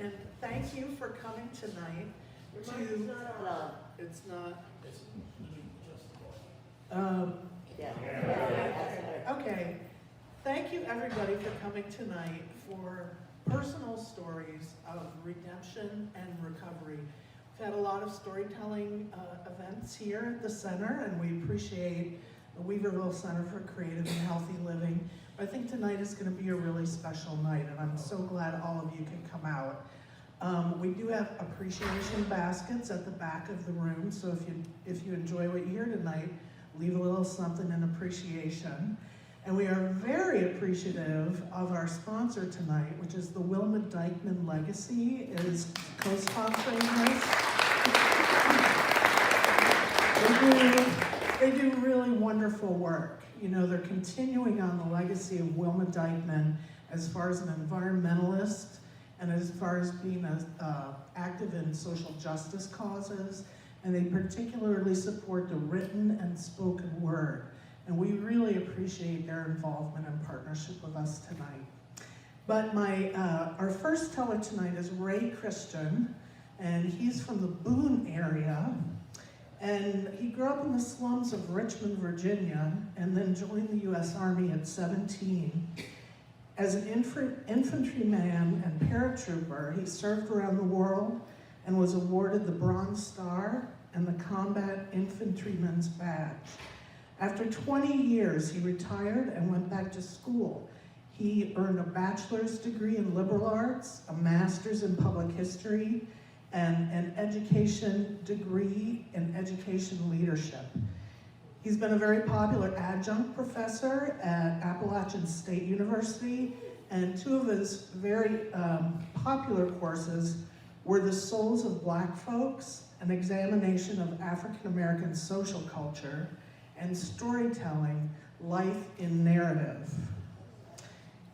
and thank you for coming tonight to, it's not, okay. Thank you everybody for coming tonight for personal stories of redemption and recovery. We've had a lot of storytelling events here at the center, and we appreciate the Weaverville Center for Creative and Healthy Living. I think tonight is going to be a really special night, and I'm so glad all of you can come out. We do have appreciation baskets at the back of the room, so if you enjoy what you hear tonight, leave a little something in appreciation. And we are very appreciative of our sponsor tonight, which is the Wilma Dykeman Legacy, is co-sponsoring this. They do really wonderful work. You know, they're continuing on the legacy of Wilma Dykeman as far as an environmentalist and as far as being active in social justice causes. And they particularly support the written and spoken word. And we really appreciate their involvement and partnership with us tonight. But our first teller tonight is Ray Christian, and he's from the Boone area. And he grew up in the slums of Richmond, Virginia, and then joined the U.S. Army at 17. As an infantryman and paratrooper, he served around the world and was awarded the Bronze Star and the Combat Infantryman's Badge. After 20 years, he retired and went back to school. He earned a bachelor's degree in liberal arts, a master's in public history, and an education degree in education leadership. He's been a very popular adjunct professor at Appalachian State University, and two of his very popular courses were The Souls of Black Folks, an examination of African American social culture, and Storytelling, Life in Narrative.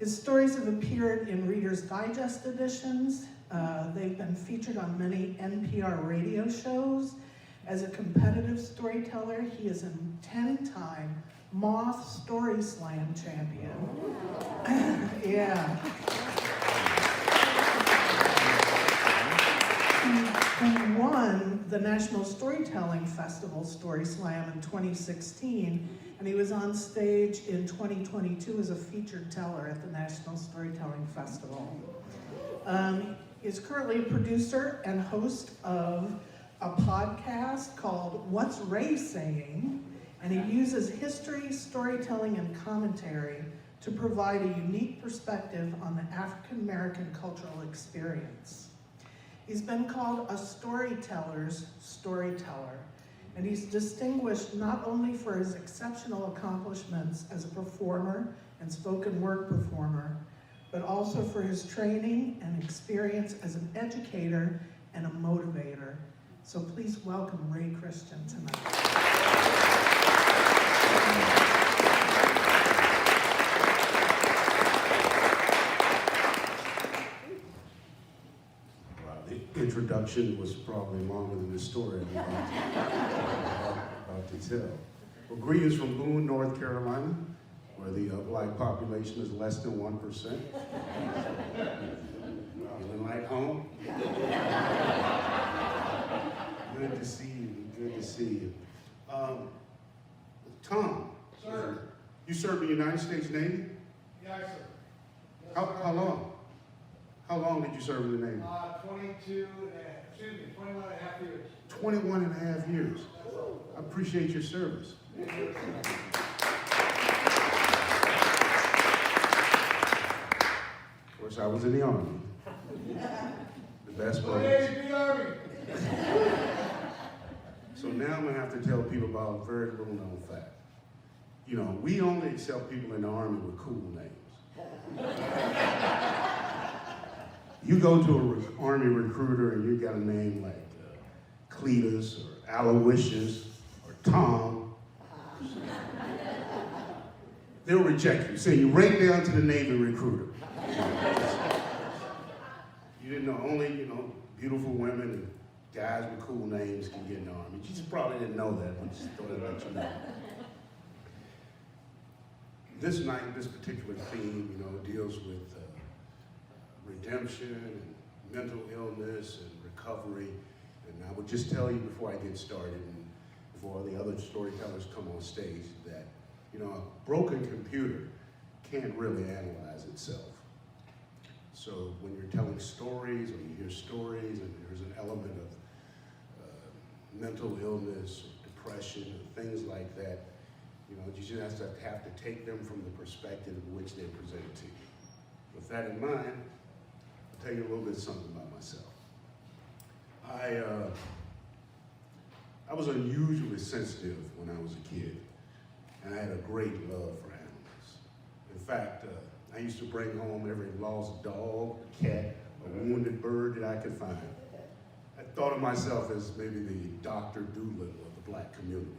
His stories have appeared in Reader's Digest editions. They've been featured on many NPR radio shows. As a competitive storyteller, he is a 10-time Moth Story Slam champion. Yeah. He won the National Storytelling Festival Story Slam in 2016, and he was on stage in 2022 as a featured teller at the National Storytelling Festival. He's currently a producer and host of a podcast called What's Ray Saying? And he uses history, storytelling, and commentary to provide a unique perspective on the African American cultural experience. He's been called a storyteller's storyteller, and he's distinguished not only for his exceptional accomplishments as a performer and spoken word performer, but also for his training and experience as an educator and a motivator. So please welcome Ray Christian tonight. The introduction was probably longer than the story I'm about to tell. Well, greetings from Boone, North Carolina, where the black population is less than 1%. Feeling like home? Good to see you, good to see you. Tom. Sir. You served in the United States Navy? Yes, sir. Yes, How long? How long did you serve in the Navy? 21 and a half years. 21 and a half years. I appreciate your service. Of course, I was in the Army. The best Go part. ahead, be Army. So now I'm gonna have to tell people about a very little known fact. You know, we only accept people in the Army with cool names. You go to an Army recruiter and you got a name like Cletus or Aloysius or Tom. They'll reject you, send you right down to the Navy recruiter. You didn't know, only, beautiful women and guys with cool names can get in the Army. You just probably didn't know that, but just thought I'd let you know. This night, this particular theme, deals with redemption and mental illness and recovery. And I would just tell you before I get started and before the other storytellers come on stage that, you know, a broken computer can't really analyze itself. So when you're telling stories, when you hear stories and there's an element of mental illness or depression or things like that, you know, you just have to take them from the perspective in which they're presented to you. With that in mind, I'll tell you a little bit something about myself. I was unusually sensitive when I was a kid, and I had a great love for animals. In fact, I used to bring home every lost dog, cat, a wounded bird that I could find. I thought of myself as maybe the Dr. Doolittle of the black community.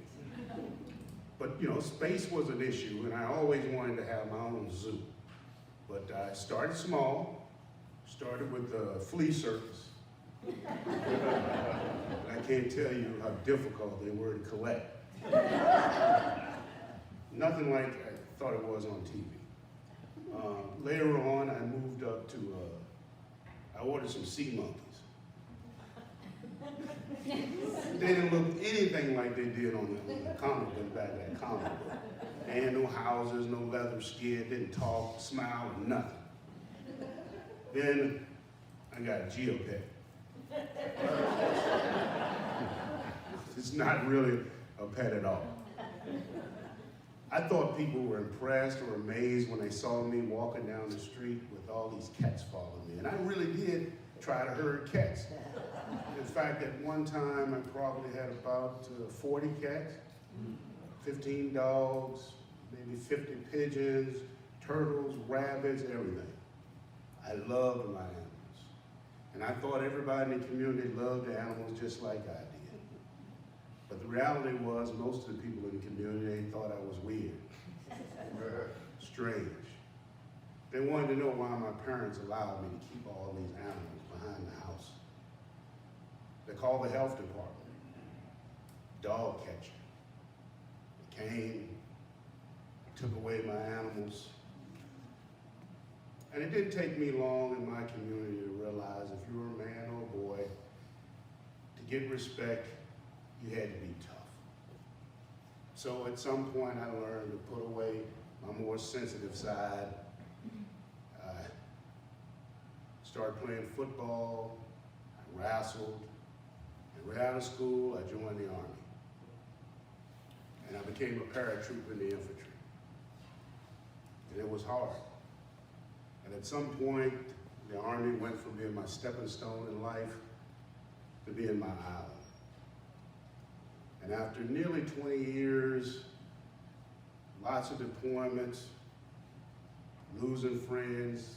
But you know, space was an issue, and I always wanted to have my own zoo. But I started small, started with the flea circus. I can't tell you how difficult they were to collect. Nothing like I thought it was on TV. Later on, I moved up to, I ordered some sea monkeys. They didn't look anything like they did on the comic book back in that comic book. They had no houses, no leather skin, didn't talk, smile, or nothing. Then I got a geopet. It's not really a pet at all. I thought people were impressed or amazed when they saw me walking down the street with all these cats following me. And I really did try to herd cats. In fact, at one time, I probably had about 40 cats, 15 dogs, maybe 50 pigeons, turtles, rabbits, everything. I loved my animals. And I thought everybody in the community loved the animals just like I did. But the reality was, most of the people in the community, they thought I was weird, strange. They wanted to know why my parents allowed me to keep all these animals behind the house. They called the health department, dog catcher. They came, took away my animals. And it didn't take me long in my community to realize if you were a man or a boy, to get respect, you had to be tough. So at some point I learned to put away my more sensitive side. I started playing football, I wrestled, and right out of school I joined the Army. And I became a paratrooper in the infantry. And it was hard. And at some point, the Army went from being my stepping stone in life to being my island. And after nearly 20 years, lots of deployments, losing friends,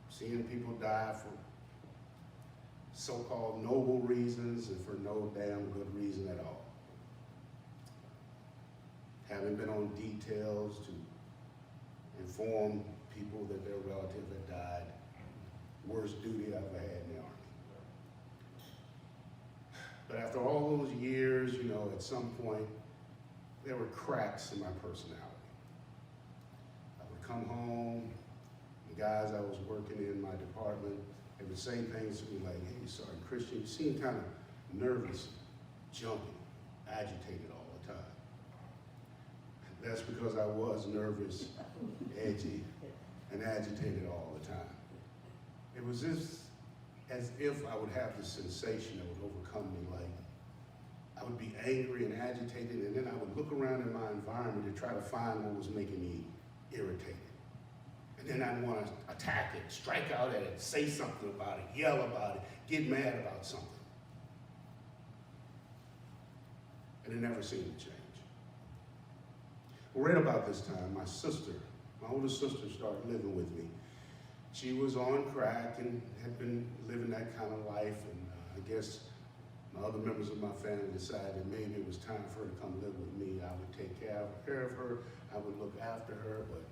seeing people die for so-called noble reasons and for no damn good reason at all. Having been on details to inform people that their relative had died, worst duty I ever had in the Army. But after all those years, you know, at some point, there were cracks in my personality. I would come home, the guys I was working in my department, they would say things to me like, hey, Sergeant Christian, you seem kind of nervous, jumpy, agitated all the time. That's because I was nervous, edgy, and agitated all the time. It was just as if I would have this sensation that would overcome me, like I would be angry and agitated, and then I would look around in my environment to try to find what was making me irritated. And then I'd want to attack it, strike out at it, say something about it, yell about it, get mad about something. And it never seemed to change. Well, right about this time, my older sister started living with me. She was on crack and had been living that kind of life, and I guess my other members of my family decided that maybe it was time for her to come live with me. I would take care of her, I would look after her, but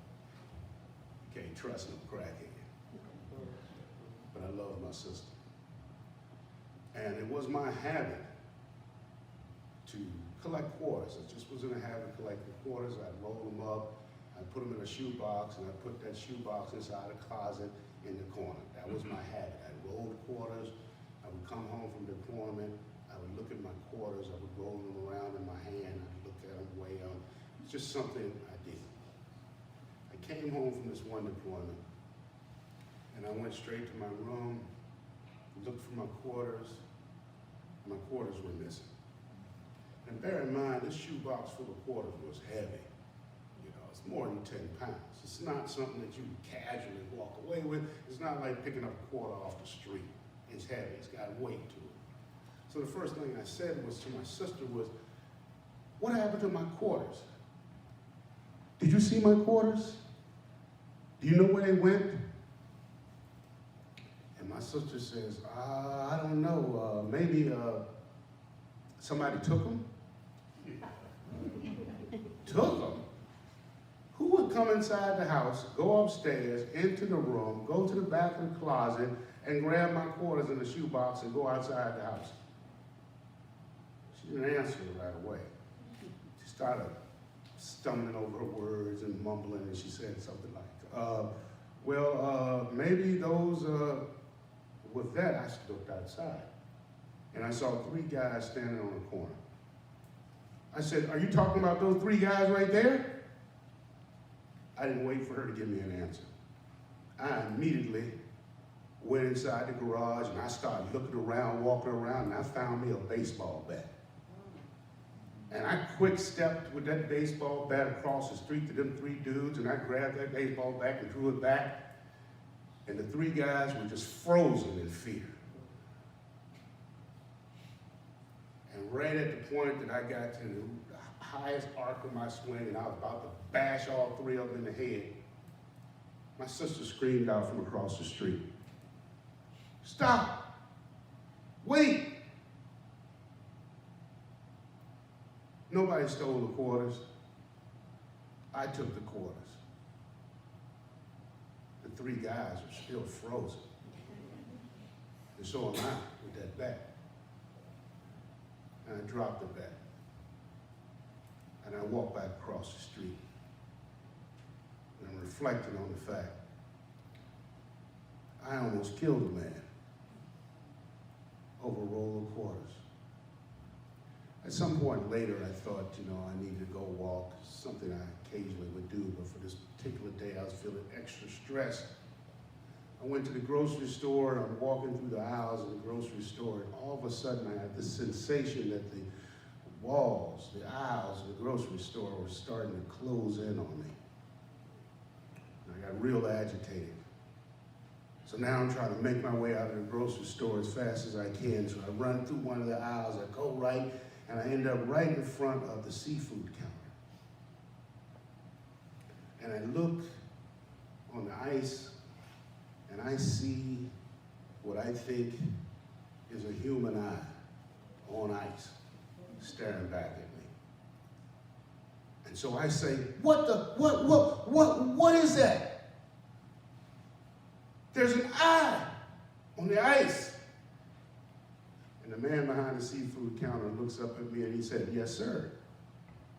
you can't trust no crackhead. But I love my sister. And it was my habit to collect quarters. I just was in a habit of collecting quarters. I'd roll them up, I'd put them in a shoebox, and I'd put that shoebox inside a closet in the corner. That was my habit. I'd roll quarters. I would come home from deployment. I would look at my quarters. I would roll them around in my hand. I'd look at them, weigh them. It's just something I did. I came home from this one deployment, and I went straight to my room, looked for my quarters. My quarters were missing. And bear in mind, this shoebox full of quarters was heavy. You know, it's more than 10 pounds. It's not something that you casually walk away with. It's not like picking up a quarter off the street. It's heavy, it's got weight to it. So the first thing I said was to my sister was, what happened to my quarters? Did you see my quarters? Do you know where they went? And my sister says, I don't know, maybe somebody took them? Took them? Who would come inside the house, go upstairs, into the room, go to the back of the closet, and grab my quarters in the shoebox and go outside the house? She didn't answer right away. She started stumbling over her words and mumbling, and she said something like, maybe those, with that, I looked outside, and I saw 3 guys standing on the corner. I said, are you talking about those 3 guys right there? I didn't wait for her to give me an answer. I immediately went inside the garage, and I started looking around, walking around, and I found me a baseball bat. And I quick stepped with that baseball bat across the street to them 3 dudes, and I grabbed that baseball bat and threw it back. And the 3 guys were just frozen in fear. And right at the point that I got to the highest arc of my swing, and I was about to bash all 3 of them in the head, my sister screamed out from across the street, "Stop! Wait!" Nobody stole the quarters. I took the quarters. The 3 guys are still frozen. And so am I with that bat. And I dropped the bat. And I walked back across the street. And I'm reflecting on the fact I almost killed a man over a roll of quarters. At some point later, I thought, I needed to go walk, something I occasionally would do, but for this particular day, I was feeling extra stressed. I went to the grocery store, and I'm walking through the aisles of the grocery store, and all of a sudden, I had this sensation that the walls, the aisles of the grocery store were starting to close in on me. And I got real agitated. So now I'm trying to make my way out of the grocery store as fast as I can. So I run through one of the aisles, I go right, and I end up right in front of the seafood counter. And I look on the ice, and I see what I think is a human eye on ice staring back at me. And so I say, what is that? There's an eye on the ice. And the man behind the seafood counter looks up at me and he said, "Yes, sir.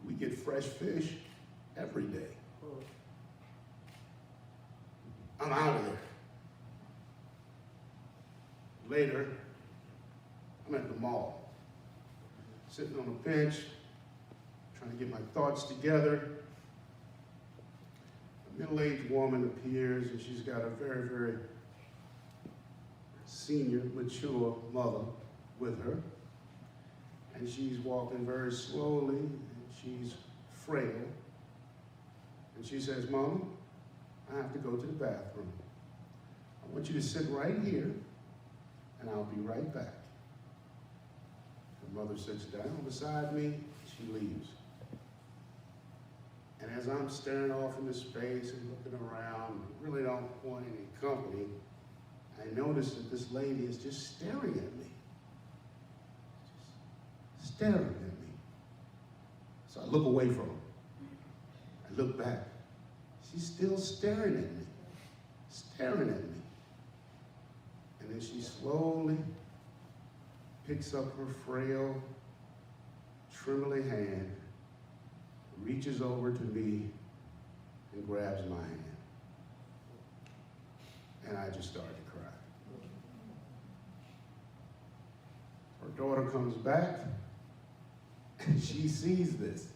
We get fresh fish every day." I'm out of there. Later, I'm at the mall, sitting on a bench, trying to get my thoughts together. A middle-aged woman appears, and she's got a very, very senior, mature mother with her. And she's walking very slowly, and she's frail. And she says, "Mama, I have to go to the bathroom. I want you to sit right here, and I'll be right back." The mother sits down beside me, she leaves. And as I'm staring off into space and looking around, really don't want any company, I notice that this lady is just staring at me. Just staring at me. So I look away from her. I look back. She's still staring at me. Staring at me. And then she slowly picks up her frail, trembling hand, reaches over to me, and grabs my hand. And I just started to cry. Her daughter comes back, and she sees this.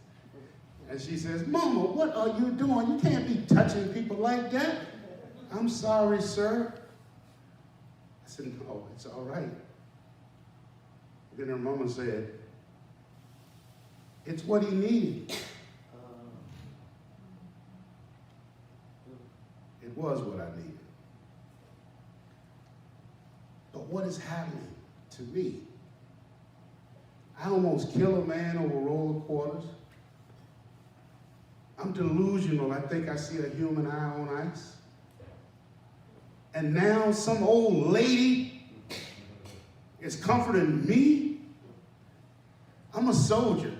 And she says, Mama, what are you doing? You can't be touching people like that. I'm sorry, sir. I said, no, it's all right. Then her mama said, it's what he needed. It was what I needed. But what is happening to me? I almost kill a man over roller quarters. I'm delusional. I think I see a human eye on ice. And now some old lady is comforting me. I'm a soldier.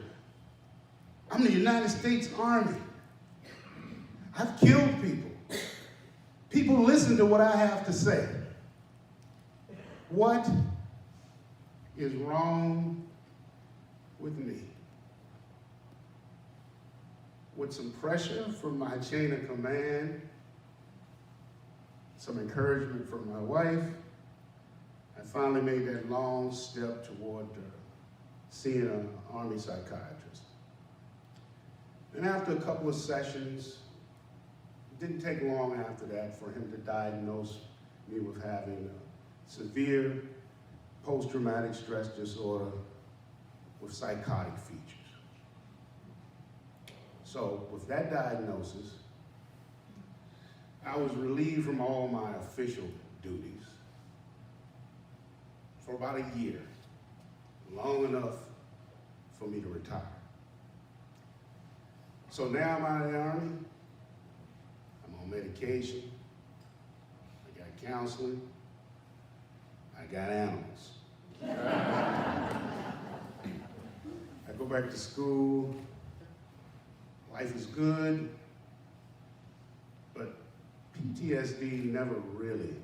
I'm the United States Army. I've killed people. People listen to what I have to say. What is wrong with me? With some pressure from my chain of command, some encouragement from my wife, I finally made that long step toward seeing an Army psychiatrist. And after a couple of sessions, it didn't take long after that for him to diagnose me with having severe post-traumatic stress disorder with psychotic features. So with that diagnosis, I was relieved from all my official duties for about a year, long enough for me to retire. So now I'm out of the Army, I'm on medication, I got counseling, I got animals. I go back to school, life is good, but PTSD never really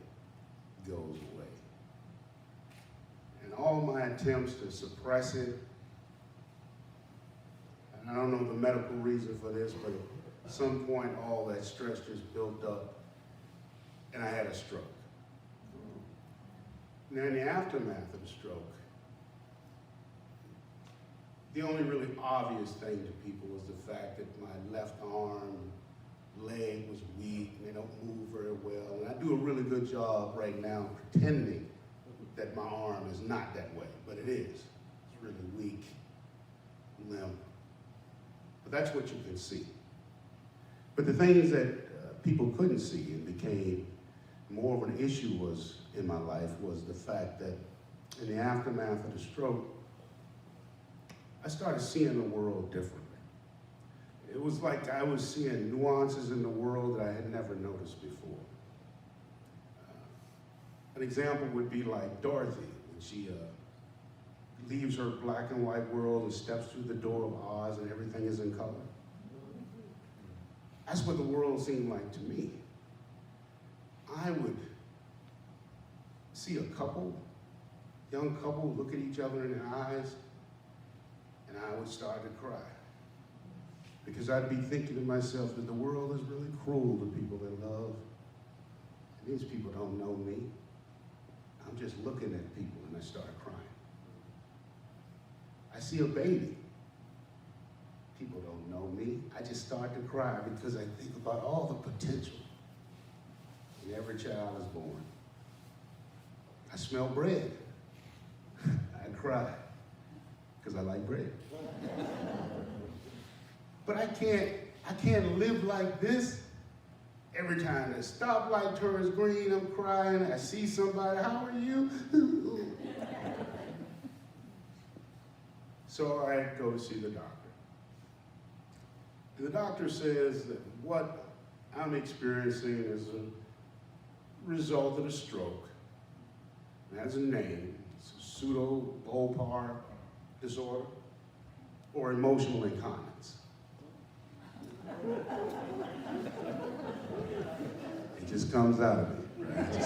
goes away. And all my attempts to suppress it, and I don't know the medical reason for this, but at some point all that stress just built up and I had a stroke. Now in the aftermath of the stroke, the only really obvious thing to people was the fact that my left arm, leg was weak, and they don't move very well. And I do a really good job right now pretending that my arm is not that way, but it is. It's really weak, limp. But that's what you can see. But the things that people couldn't see and became more of an issue in my life was the fact that in the aftermath of the stroke, I started seeing the world differently. It was like I was seeing nuances in the world that I had never noticed before. An example would be like Dorothy, when she leaves her black and white world and steps through the door of Oz and everything is in color. That's what the world seemed like to me. I would see a couple, young couple, look at each other in the eyes, and I would start to cry. Because I'd be thinking to myself that the world is really cruel to people they love. And these people don't know me. I'm just looking at people and I start crying. I see a baby. People don't know me. I just start to cry because I think about all the potential in every child is born. I smell bread. I cry because I like bread. But I can't live like this. Every time the stoplight turns green, I'm crying. I see somebody, how are you? So I go to see the doctor. And the doctor says that what I'm experiencing is a result of a stroke. It has a name. It's a pseudo-Bopar disorder or emotional incontinence. It just comes out of me. Right?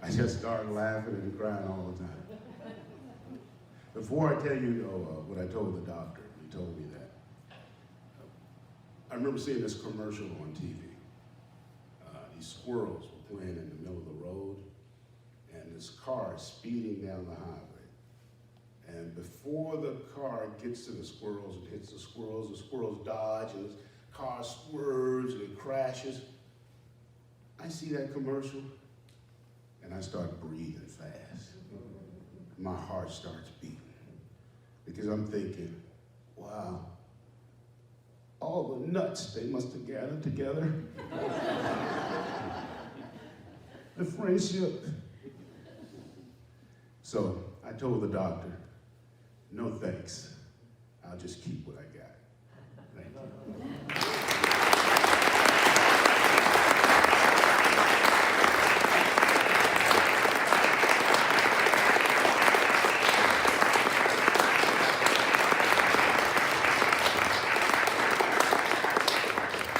I just start laughing and crying all the time. Before I tell you what I told the doctor, he told me that. I remember seeing this commercial on TV. These squirrels were playing in the middle of the road, and the this car is speeding down the highway. And before the car gets to the squirrels and hits the squirrels dodge, and the car swerves and it crashes. I see that commercial, and I start breathing fast. My heart starts beating, because I'm thinking, wow, all the nuts they must have gathered together. The friendship. So I told the doctor, no thanks, I'll just keep what I got.